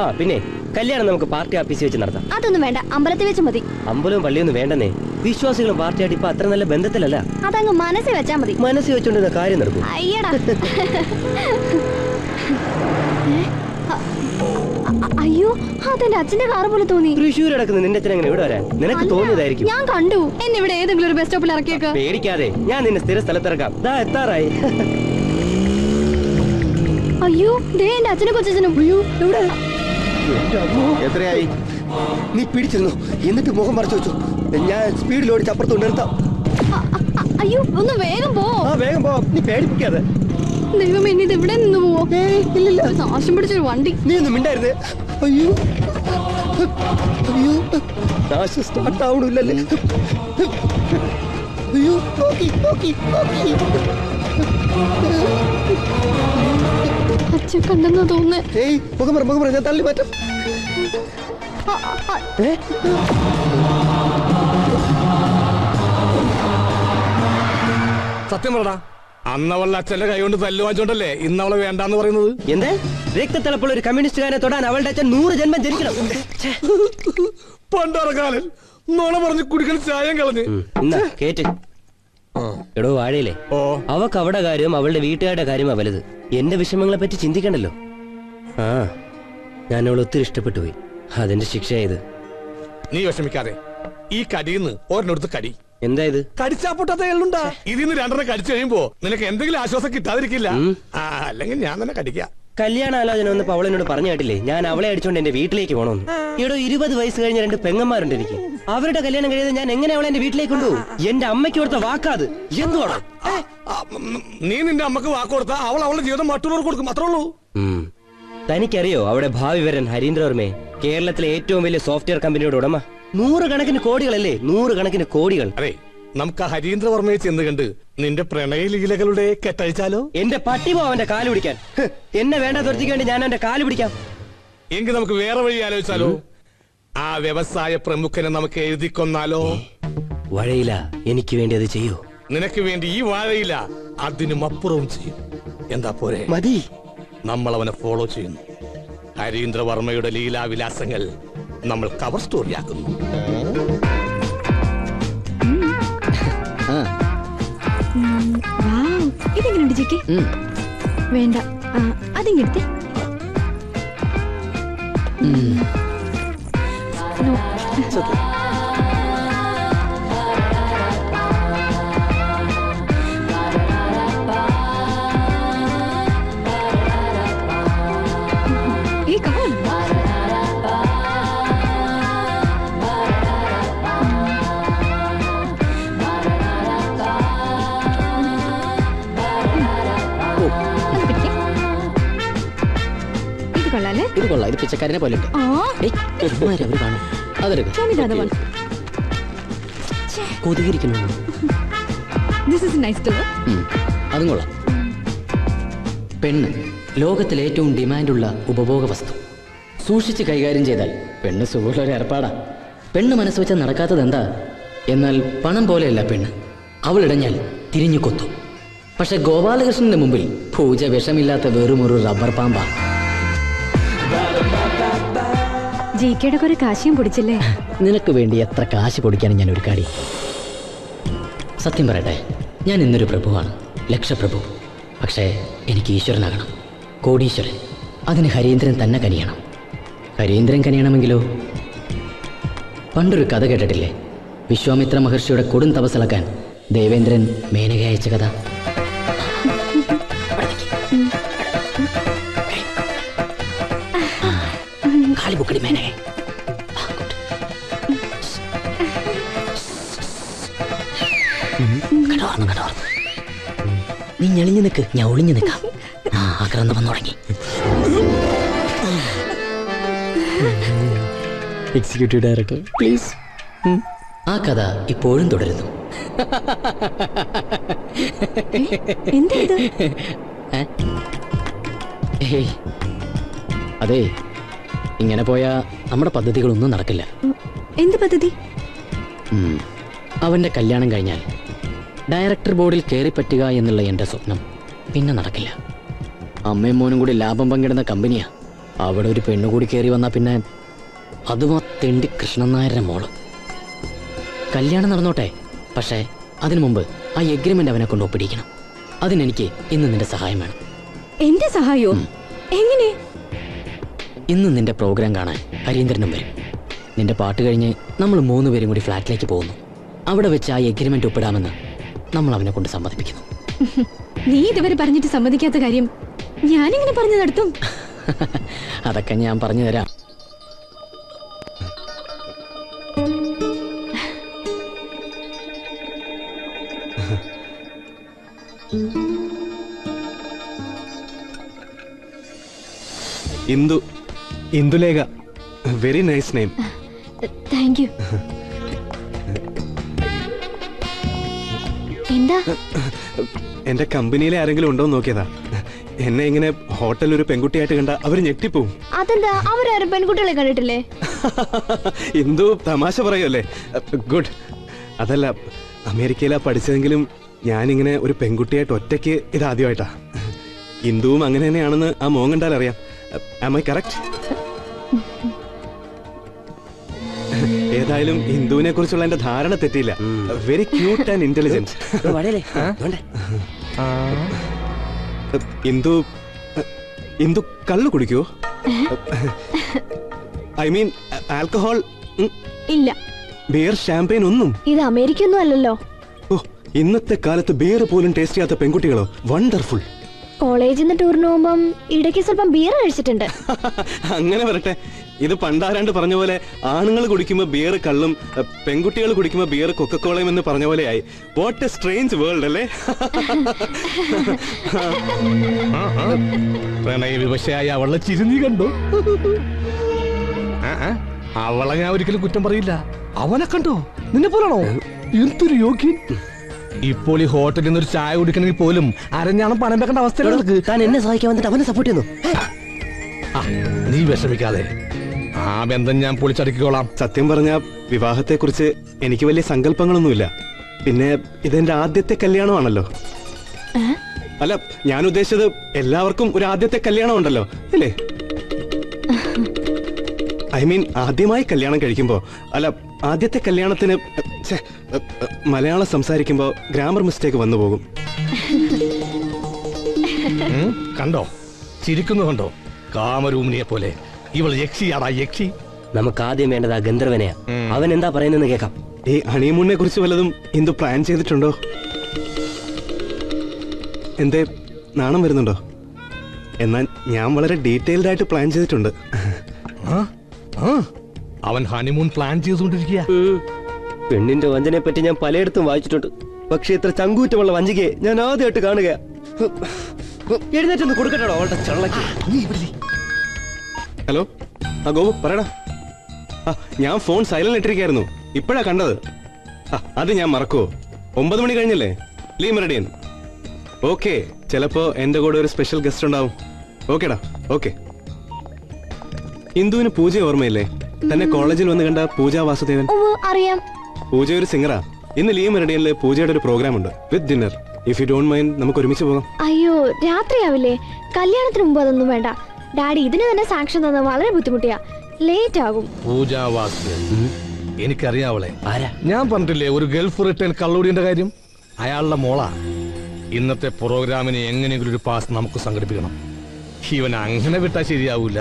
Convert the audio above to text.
ആ പിന്നെ കല്യാണം നമുക്ക് പാർട്ടി ഓഫീസിൽ വെച്ച് നടത്താം. അതൊന്നും വേണ്ട, അമ്പലത്തിൽ വെച്ച് മതി. അമ്പലവും പള്ളിയൊന്നും വേണ്ടെന്നേ. വിശ്വാസികളും പാർട്ടിയായിട്ട് ഇപ്പൊ അത്ര നല്ല ബന്ധത്തിലല്ല. അതങ്ങ് മനസ്സിൽ വെച്ചാ മതി. മനസ്സിൽ വെച്ചോണ്ടിരുന്ന കാര്യം നടക്കും. അയ്യടാ. അയ്യോ, അതെന്റെ അച്ഛന്റെ കാറ് പോലെ തോന്നി. തൃശ്ശൂർ അടക്കുന്ന നിന്റെ അച്ഛൻ എങ്ങനെ ഇവിടെ വരാൻ? നിനക്ക് തോന്നിയതായിരിക്കും. ഞാൻ കണ്ടു. എന്നെ ഇവിടെ ഏതെങ്കിലും ഒരു ബസ് സ്റ്റോപ്പിൽ ഇറക്കിയേക്ക്. പേടിക്കാതെ, ഞാൻ നിന്നെ സ്ഥിര സ്ഥലത്തിറക്കാം. ദാ എത്താറായി. അയ്യോ, ദേ എന്റെ അച്ഛനെ കൊച്ചനും. അയ്യോ, എവിടെ? എത്രയായി? നീ പിടിച്ചിരുന്നു, എന്നിട്ട് മുഖം മറച്ചു വെച്ചു. ഞാൻ സ്പീഡിൽ ഓടിച്ച് അപ്പുറത്തോട്ട് നിർത്താം. അയ്യോ, ഒന്ന് വേഗം പോ. ആ വേഗം പോ, നീ പേടിപ്പിക്കാതെ. ദൈവമേ, ഇനി ഇത് എവിടെ നിന്ന് പോവോ? ഇല്ലില്ല, നാശം പിടിച്ചൊരു വണ്ടി. നീ ഒന്നും മിണ്ടായിരുന്നേ. അയ്യോ അയ്യോ, നാശം സ്റ്റാർട്ട് ആവണില്ലല്ലേ. അയ്യോ, നോക്കി നോക്കി നോക്കി. അച്ഛൻ കണ്ടെന്ന് തോന്നുന്നേ. ഏയ്, മുഖം ഞാൻ തള്ളി മാറ്റാം. സത്യം പറടാ, അന്നവളുടെ അച്ഛന്റെ കൈ കൊണ്ട് തല്ലു വാങ്ങിച്ചോണ്ടല്ലേ ഇന്ന് അവളെ വേണ്ടാന്ന് പറയുന്നത്? എന്ത്? രക്തത്തിളപ്പുള്ള ഒരു കമ്മ്യൂണിസ്റ്റുകാരെ തൊടാൻ അവളുടെ അച്ഛൻ 100 ജന്മം ജനിക്കണം. പണ്ടറക്കാലൻ നോള പറഞ്ഞ് കുടിക്കണ ചായം കളഞ്ഞ്. കേറ്റ് എടോ വാഴയില്ലേ, അവക്ക് അവളുടെ കാര്യം അവളുടെ വീട്ടുകാരുടെ കാര്യമാ വലുത്. എന്റെ വിഷമങ്ങളെ പറ്റി ചിന്തിക്കണ്ടല്ലോ. ആ, ഞാൻ അവളെ ഒത്തിരി ഇഷ്ടപ്പെട്ടു പോയി. അതിന്റെ ശിക്ഷയായത്. നീ വിഷമിക്കാതെ, ഈ കടിയിന്ന് ഒരെണ്ണെടുത്ത് കടി. എന്താ ഇത്? കടിച്ചാ പൊട്ടാത്ത എള്ളുണ്ടാ. ഇതിന്ന് 2 കടിച്ചു കഴിയുമ്പോ നിനക്ക് എന്തെങ്കിലും ആശ്വാസം കിട്ടാതിരിക്കില്ല. അല്ലെങ്കിൽ ഞാൻ തന്നെ കടിക്കാം. കല്യാണ ആലോചന വന്നപ്പോ അവളെന്നോട് പറഞ്ഞു കേട്ടില്ലേ, ഞാൻ അവളെ അടിച്ചോണ്ട് എന്റെ വീട്ടിലേക്ക് പോകണമെന്ന്. ഇവിടെ 20 വയസ്സ് കഴിഞ്ഞ 2 പെങ്ങന്മാരുണ്ട് എനിക്ക്. അവരുടെ കല്യാണം കഴിയാതെ ഞാൻ എങ്ങനെ അവളെ എന്റെ വീട്ടിലേക്ക് കൊണ്ടുപോകും? എന്റെ അമ്മയ്ക്ക് കൊടുത്ത വാക്കാത്. എന്തുവാണ്? നീ നിന്റെ അമ്മക്ക് വാക്ക് കൊടുത്താ അവൾ അവളുടെ ജീവിതം മറ്റുള്ളവർക്ക് കൊടുക്കും, അത്രേ ഉള്ളൂ. തനിക്കറിയോ അവിടെ ഭാവി വരൻ ഹരീന്ദ്രവർമ്മയെ, കേരളത്തിലെ ഏറ്റവും വലിയ സോഫ്റ്റ്വെയർ കമ്പനിയുടെ ഉടമ? 100 കണക്കിന് കോടികളല്ലേ, 100 കണക്കിന് കോടികൾ. അതെ, നമുക്ക് ആ ഹരീന്ദ്രവർമ്മയെ ചെന്ന് കണ്ട് നിന്റെ പ്രണയലീലകളുടെ കെട്ടഴിച്ചാലോ? എന്റെ പട്ടി പോ അവന്റെ കാല് പിടിക്കാൻ. എന്നെ വേണ്ട തുരത്തിക്ക് വേണ്ടി ഞാൻ അവന്റെ കാല് പിടിക്കാം. എങ്കിൽ നമുക്ക് വേറെ വഴി ആലോചിച്ചാലോ? ആ വ്യവസായ പ്രമുഖനെ നമുക്ക് എഴുതി കൊന്നാലോ? വഴയില്ല, എനിക്ക് വേണ്ടി അത് ചെയ്യൂ. നിനക്ക് വേണ്ടി ഈ വാഴയില്ല, അതിനും അപ്പുറവും ചെയ്യും. എന്താ പോരെ? മതി. നമ്മൾ അവനെ ഫോളോ ചെയ്യുന്നു. ഹരീന്ദ്രവർമ്മയുടെ ലീലാവിലാസങ്ങൾ നമ്മൾ കവർ സ്റ്റോറിയാക്കുന്നു. ഇതെങ്ങനെയുണ്ട് ജിക്ക്? വേണ്ട, അതിങ്ങെടുത്തേ. ഇത് കൊള്ളാം, ഇത് പിച്ചക്കാരനെ പോലെ ഉണ്ട്. അതും കൊള്ളാം. പെണ്ണ് ലോകത്തിലെ ഏറ്റവും ഡിമാൻഡുള്ള ഉപഭോഗ വസ്തു. സൂക്ഷിച്ച് കൈകാര്യം ചെയ്താൽ പെണ്ണ് സുഖമുള്ള ഒരു ഏർപ്പാടാ. പെണ്ണ് മനസ്സ് വെച്ചാൽ നടക്കാത്തത് എന്താ? എന്നാൽ പണം പോലെയല്ല പെണ്ണ്. അവളിടഞ്ഞാൽ തിരിഞ്ഞു കൊത്തും. പക്ഷെ ഗോപാലകൃഷ്ണന്റെ മുമ്പിൽ പൂജ വിഷമില്ലാത്ത വെറുമൊരു റബ്ബർ പാമ്പാ. ജിക്കയുടെ ഒരു കാശിയും പൊടിച്ചില്ലേ? നിനക്ക് വേണ്ടി എത്ര കാശ് പൊടിക്കാനും ഞാൻ ഒരു കാടി. സത്യം പറയട്ടെ, ഞാൻ ഇന്നൊരു പ്രഭുവാണ്, ലക്ഷപ്രഭു. പക്ഷേ എനിക്ക് ഈശ്വരനാകണം, കോടീശ്വരൻ. അതിന് ഹരീന്ദ്രൻ തന്നെ കനിയണം. ഹരീന്ദ്രൻ കനിയണമെങ്കിലോ? പണ്ടൊരു കഥ കേട്ടിട്ടില്ലേ? വിശ്വാമിത്ര മഹർഷിയുടെ കൊടും തപസ്സിളക്കാൻ ദേവേന്ദ്രൻ മേനക അയച്ച കഥ. നീ ഞെളിഞ്ഞു നിൽക്ക്, ഞാൻ ഒളിഞ്ഞു നിൽക്കാം. ആക്രമണം വന്നു തുടങ്ങി. Executive director please. ആ കഥ ഇപ്പോഴും തുടരുന്നു. അതെ, ഇങ്ങനെ പോയാ നമ്മുടെ പദ്ധതികളൊന്നും നടക്കില്ല. എന്ത് പദ്ധതി? അവന്റെ കല്യാണം കഴിഞ്ഞാൽ ഡയറക്ടർ ബോർഡിൽ കയറി പറ്റുക എന്നുള്ള എൻ്റെ സ്വപ്നം പിന്നെ നടക്കില്ല. അമ്മയും മോനും കൂടി ലാഭം പങ്കിടുന്ന കമ്പനിയാ. അവിടെ ഒരു പെണ്ണുകൂടി കയറി വന്നാൽ പിന്നെ അതും ആ തെണ്ടി കൃഷ്ണൻ നായരുടെ മോള്. കല്യാണം നടന്നോട്ടെ, പക്ഷേ അതിനു മുമ്പ് ആ എഗ്രിമെന്റ് അവനെ കൊണ്ട് ഒപ്പിടിക്കണം. അതിനെനിക്ക് ഇന്ന് നിന്റെ സഹായം വേണം. എന്റെ സഹായോ? എങ്ങനെ? ഇന്ന് നിന്റെ പ്രോഗ്രാം കാണാൻ ഹരീന്ദ്രനും വരും. നിന്റെ പാട്ട് കഴിഞ്ഞ് നമ്മൾ 3 പേരും കൂടി ഫ്ലാറ്റിലേക്ക് പോകുന്നു. അവിടെ വെച്ച് ആ എഗ്രിമെന്റ് ഒപ്പിടാമെന്ന് നമ്മൾ അവനെ കൊണ്ട് സമ്മതിപ്പിക്കുന്നു. നീ ഇതുവരെ പറഞ്ഞിട്ട് സമ്മതിക്കാത്ത കാര്യം ഞാനിങ്ങനെ പറഞ്ഞു നടത്തും. അതൊക്കെ ഞാൻ പറഞ്ഞു തരാം. Indulekha, very nice name. Thank you. എന്താ? എന്റെ കമ്പനിയിലെ ആരെങ്കിലും ഉണ്ടോ നോക്കിയതാ. എന്നെ ഇങ്ങനെ ഹോട്ടലിൽ ഒരു പെൺകുട്ടിയായിട്ട് കണ്ട അവർ ഞെട്ടിപ്പോവും. അതെന്താ? അവരാരും പെൺകുട്ടികളെ കണ്ടിട്ടില്ലേ? ഇന്ദു തമാശ പറയുമല്ലേ? ഗുഡ്. അതല്ല, അമേരിക്കയിലാ പഠിച്ചതെങ്കിലും ഞാനിങ്ങനെ ഒരു പെൺകുട്ടിയായിട്ട് ഒറ്റയ്ക്ക് ഇതാദ്യമായിട്ടാ. ഇന്ദുവും അങ്ങനെ തന്നെയാണെന്ന് ആ മോൻ കണ്ടാൽ അറിയാം. Am I correct? ഏതായാലും ഇന്ദുവിനെ കുറിച്ചുള്ള എന്റെ ധാരണ തെറ്റിയില്ല. Very cute and intelligent. Indu കള്ളു കുടിക്കുവോ? I mean alcohol? ഇല്ല. ബിയർ, ഷാമ്പെയിൻ ഒന്നും? ഇത് അമേരിക്കൊന്നും അല്ലല്ലോ. ഓ, ഇന്നത്തെ കാലത്ത് ബിയർ പോലും ടേസ്റ്റ് ചെയ്യാത്ത പെൺകുട്ടികളോ? വണ്ടർഫുൾ. കോളേജിൽ നിന്ന് ടൂറിന് പോകുമ്പം ഇടയ്ക്ക് സ്വല്പം ബിയർ കഴിച്ചിട്ടുണ്ട്. അങ്ങനെ വരട്ടെ. ഇത് പണ്ടാരാണ്ട് പറഞ്ഞ പോലെ ആണുങ്ങൾ കുടിക്കുമ്പോ ബിയർ കള്ളും, പെൺകുട്ടികൾ കുടിക്കുമ്പോ ബിയർ കൊക്കക്കോളയും എന്ന് പറഞ്ഞ പോലെ ആയി. വാട്ട് എ സ്ട്രേഞ്ച് വേൾഡ് അല്ലേ? പ്രണയവിവശയായ അവളെ ചിരിഞ്ഞു കണ്ടോ? അവളെ ഞാൻ ഒരിക്കലും കുറ്റം പറയില്ല. അവനെ കണ്ടോ? നിന്നെ പോലാണോ? എന്തൊരു യോഗ്യൻ. ഇപ്പോൾ ഈ ഹോട്ടലിൽ നിന്ന് ഒരു ചായ കുടിക്കണമെങ്കിൽ പോലും അരഞ്ഞാണം പണം വെക്കേണ്ട അവസ്ഥയിലേക്ക്. താൻ എന്നെ സഹായിക്കാൻ വന്നിട്ട് അവനെ സപ്പോർട്ട് ചെയ്യുന്നു. നീ വിഷമിക്കാതെ, ആ ബന്ധം ഞാൻ പൊളിച്ചടക്കിക്കോളാം. സത്യം പറഞ്ഞ വിവാഹത്തെ കുറിച്ച് എനിക്ക് വലിയ സങ്കല്പങ്ങളൊന്നുമില്ല. പിന്നെ ഇതെന്റെ ആദ്യത്തെ കല്യാണമാണല്ലോ. അല്ല, ഞാൻ ഉദ്ദേശിച്ചത് എല്ലാവർക്കും ഒരു ആദ്യത്തെ കല്യാണം ഉണ്ടല്ലോ, അല്ലേ? ഐ മീൻ ആദ്യമായി കല്യാണം കഴിക്കുമ്പോ, അല്ല ആദ്യത്തെ കല്യാണത്തിന് മലയാളം സംസാരിക്കുമ്പോ ഗ്രാമർ മിസ്റ്റേക്ക് വന്നു പോകും. കണ്ടോ, ചിരിക്കുന്നു കണ്ടോ? കാമരൂപിണിയെ പോലെ. ഇവൾ യക്ഷിയാടാ, യക്ഷി. നമുക്ക് ആദ്യം വേണ്ടത് ആ ഗന്ധർവനെയാ. അവൻ എന്താ പറയുന്നെന്ന് കേൾക്കാം. ഈ ഹണിമൂണിനെ കുറിച്ച് വല്ലതും ഇന്ദു പ്ലാൻ ചെയ്തിട്ടുണ്ടോ? എന്തേ നാണം വരുന്നുണ്ടോ? എന്നാൽ ഞാൻ വളരെ ഡീറ്റെയിൽഡ് ആയിട്ട് പ്ലാൻ ചെയ്തിട്ടുണ്ട്. അവൻ ഹണിമൂൺ പ്ലാൻ ചെയ്തുകൊണ്ടിരിക്കുക. പെണ്ണിന്റെ വഞ്ചനയെ പറ്റി ഞാൻ പലയിടത്തും വായിച്ചിട്ടുണ്ട്. പക്ഷെ ഇത്ര ചങ്കൂറ്റമുള്ള വഞ്ചികയെ ഞാൻ ആദ്യമായിട്ട് കാണുക. എഴുന്നേറ്റൊന്ന് കൊടുക്കട്ടോ അവളുടെ ചള്ളക്ക്. ഹലോ, ആ ഗോപു പറയടാ. ഞാൻ ഫോൺ സൈലന്റ് ഇട്ടിരിക്കായിരുന്നു, ഇപ്പോഴാ കണ്ടത്. അത് ഞാൻ മറക്കുവോ? 9 മണി കഴിഞ്ഞല്ലേ? Lee Meridian. ഓക്കെ, ചിലപ്പോ എന്റെ കൂടെ ഒരു സ്പെഷ്യൽ ഗസ്റ്റ് ഉണ്ടാവും. ഓക്കേടാ, ഓക്കെ. ഇന്ദുവിന് പൂജ ഓർമ്മയില്ലേ? തന്നെ കോളേജിൽ വന്ന് കണ്ട പൂജ വാസുദേവൻ. അറിയാം. പൂജ ഒരു സിംഗറാ. ഇന്ന് ലീ മെറിഡിയനില് പൂജയുടെ ഒരു പ്രോഗ്രാം ഉണ്ട്, with dinner. If you don't mind നമുക്ക് ഒരുമിച്ച് പോകാം. അയ്യോ, രാത്രിയാവില്ലേ? കല്യാണത്തിന് മുമ്പ് അതൊന്നും വേണ്ട. ഡാഡി ഇതിന് തന്നെ സാക്ഷ്യം തന്ന വളരെ ബുദ്ധിമുട്ടിയാ. ലേറ്റ് ആകും. പൂജാ വാസുദേവൻ എനിക്കറിയാവളെ. ആരാ? ഞാൻ പറഞ്ഞിട്ടില്ലേ ഒരു ഗൾഫ് റിട്ടേൺ കള്ളൂടിന്റെ കാര്യം? അയാളുടെ മോളാ. ഇന്നത്തെ പ്രോഗ്രാമിന് എങ്ങനെയെങ്കിലും ഒരു പാസ് നമുക്ക് സംഘടിപ്പിക്കണം. ഇവൻ അങ്ങനെ വിട്ടാൽ ശരിയാവൂല.